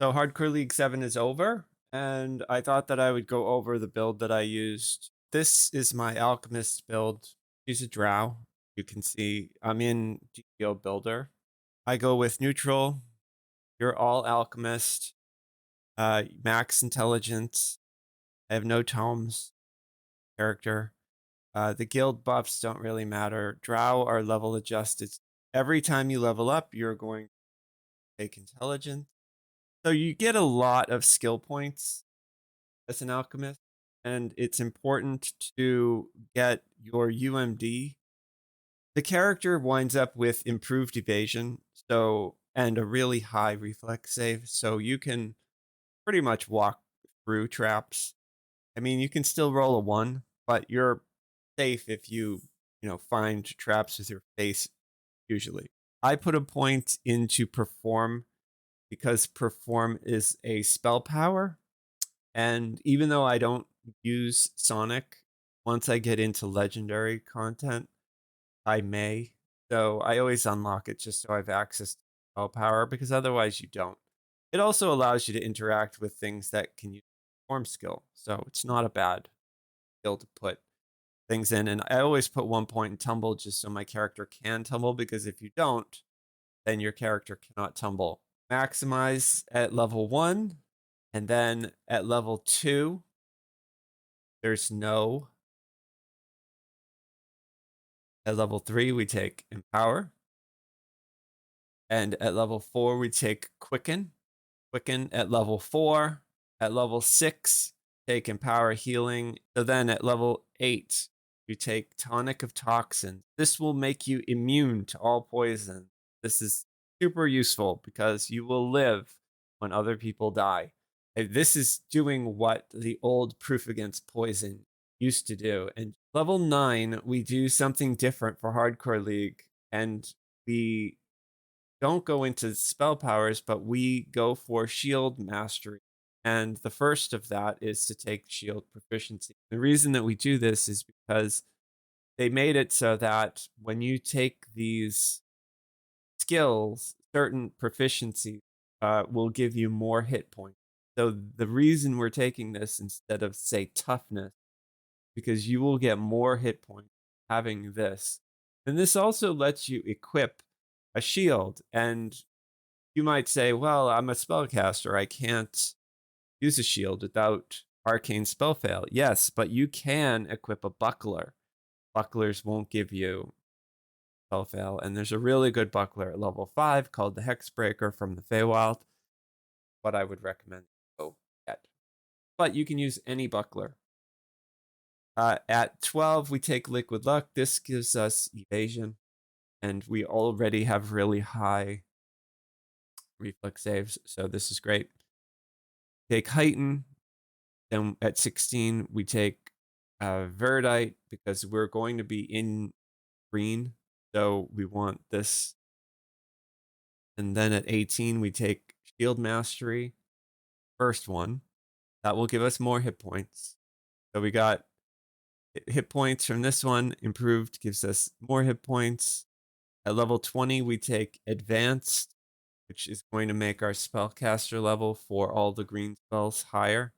So Hardcore League 7 is over, and I thought that I would go over the build that I used. This is my Alchemist build. Use a drow. You can see I'm in DDO Builder. I go with neutral. You're all Alchemist. Max intelligence. I have no tomes. Character. The guild buffs don't really matter. Drow are level adjusted. Every time you level up, you're going to take intelligence. So you get a lot of skill points as an alchemist, and it's important to get your UMD. The character winds up with improved evasion, and a really high reflex save, so you can pretty much walk through traps. I mean, you can still roll a 1, but you're safe if you find traps with your face usually. I put a point into perform because perform is a spell power. And even though I don't use Sonic, once I get into legendary content, I may. So I always unlock it just so I have access to spell power, because otherwise you don't. It also allows you to interact with things that can use form skill. So it's not a bad skill to put things in. And I always put 1 point in tumble just so my character can tumble, because if you don't, then your character cannot tumble. Maximize at level 1, and then at level 2, there's no. At level 3, we take Empower. And at level 4, we take Quicken. Quicken at level 4. At level 6, take Empower Healing. So then at level 8, you take Tonic of Toxin. This will make you immune to all poison. This is super useful because you will live when other people die. And this is doing what the old Proof Against Poison used to do. And level 9, we do something different for Hardcore League, and we don't go into spell powers, but we go for shield mastery. And the first of that is to take shield proficiency. The reason that we do this is because they made it so that when you take these skills, certain proficiency will give you more hit points. So the reason we're taking this instead of, say, toughness, because you will get more hit points having this. And this also lets you equip a shield. And you might say, well, I'm a spellcaster. I can't use a shield without arcane spell fail. Yes, but you can equip a buckler. Bucklers won't give you spell fail. And there's a really good buckler at level 5 called the Hexbreaker from the Feywild. What I would recommend go get. But you can use any buckler. At 12, we take Liquid Luck. This gives us evasion, and we already have really high reflex saves, so this is great. Take Heighten. Then at 16, we take Verdite, because we're going to be in green, so we want this. And then at 18, we take Shield Mastery, first one. That will give us more hit points. So we got hit points from this one improved, gives us more hit points. At level 20, we take Advanced, which is going to make our spellcaster level for all the green spells higher.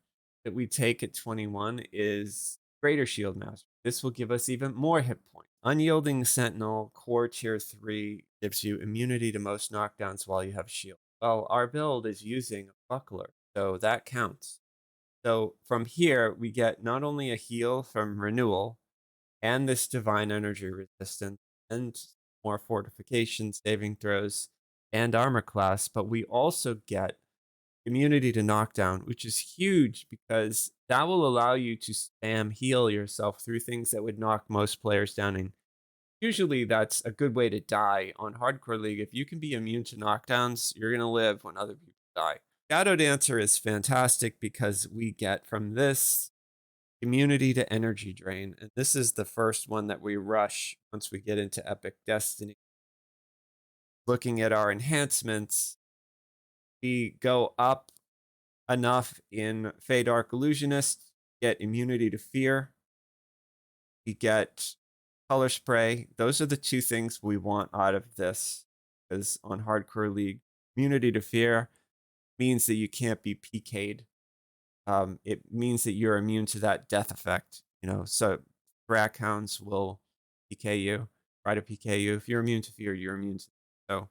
That we take at 21 is Greater Shield Master. This will give us even more hit points. Unyielding Sentinel, Core Tier 3, gives you immunity to most knockdowns while you have shield. Well, our build is using a buckler, so that counts. So from here, we get not only a heal from Renewal, and this Divine Energy Resistance, and more fortification, saving throws, and armor class, but we also get immunity to knockdown, which is huge because that will allow you to spam heal yourself through things that would knock most players down. And usually that's a good way to die on Hardcore League. If you can be immune to knockdowns, you're going to live when other people die. Shadow Dancer is fantastic because we get from this immunity to energy drain. And this is the first one that we rush once we get into Epic Destiny. Looking at our enhancements, we go up enough in Fey Dark Illusionist, get immunity to fear. We get color spray. Those are the two things we want out of this, because on Hardcore League, immunity to fear means that you can't be PK'd. It means that you're immune to that death effect, you know. So Brack Hounds will PK you, try to PK you. If you're immune to fear, you're immune to. So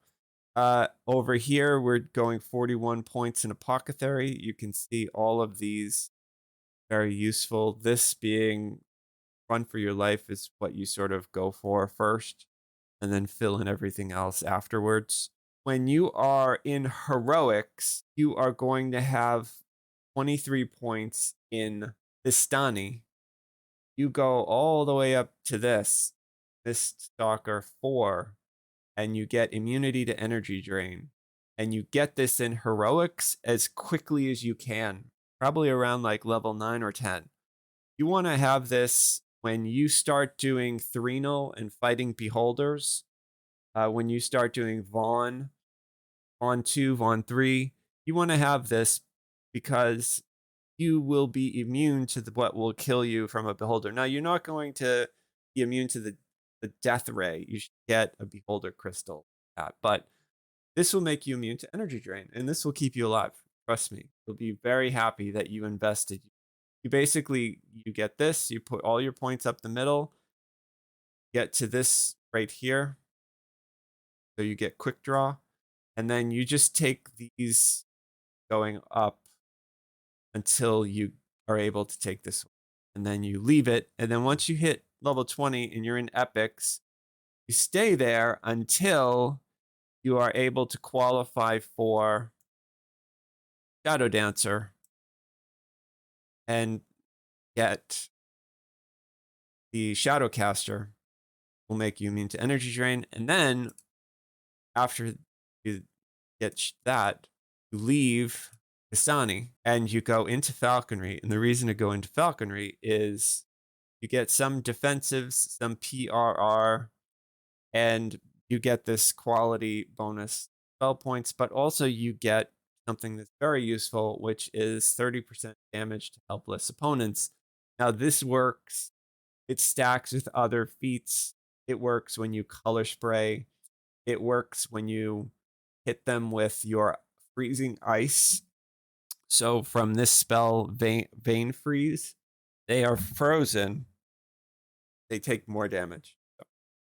over here, we're going 41 points in Apothecary. You can see all of these very useful. This being Run for Your Life is what you sort of go for first, and then fill in everything else afterwards. When you are in Heroics, you are going to have 23 points in Vistani. You go all the way up to this Stalker 4, and you get immunity to energy drain. And you get this in Heroics as quickly as you can, probably around like level 9 or 10. You want to have this when you start doing Threnal and fighting Beholders, when you start doing Vaughn 2, Vaughn 3, you want to have this because you will be immune to what will kill you from a Beholder. Now, you're not going to be immune to the Death Ray. You should get a Beholder Crystal, but this will make you immune to energy drain, and this will keep you alive. Trust me. You'll be very happy that you invested. You basically, you get this, you put all your points up the middle, get to this right here. So you get quick draw, and then you just take these going up until you are able to take this one. And then you leave it. And then once you hit level 20 and you're in epics, you stay there until you are able to qualify for Shadow Dancer and get the Shadowcaster will make you immune to energy drain. And then after you get that, you leave Kasani and you go into Falconry. And the reason to go into Falconry is you get some defensives, some PRR, and you get this quality bonus spell points, but also you get something that's very useful, which is 30% damage to helpless opponents. Now, this works. It stacks with other feats. It works when you color spray. It works when you hit them with your freezing ice. So from this spell, Vein Freeze, they are frozen. They take more damage.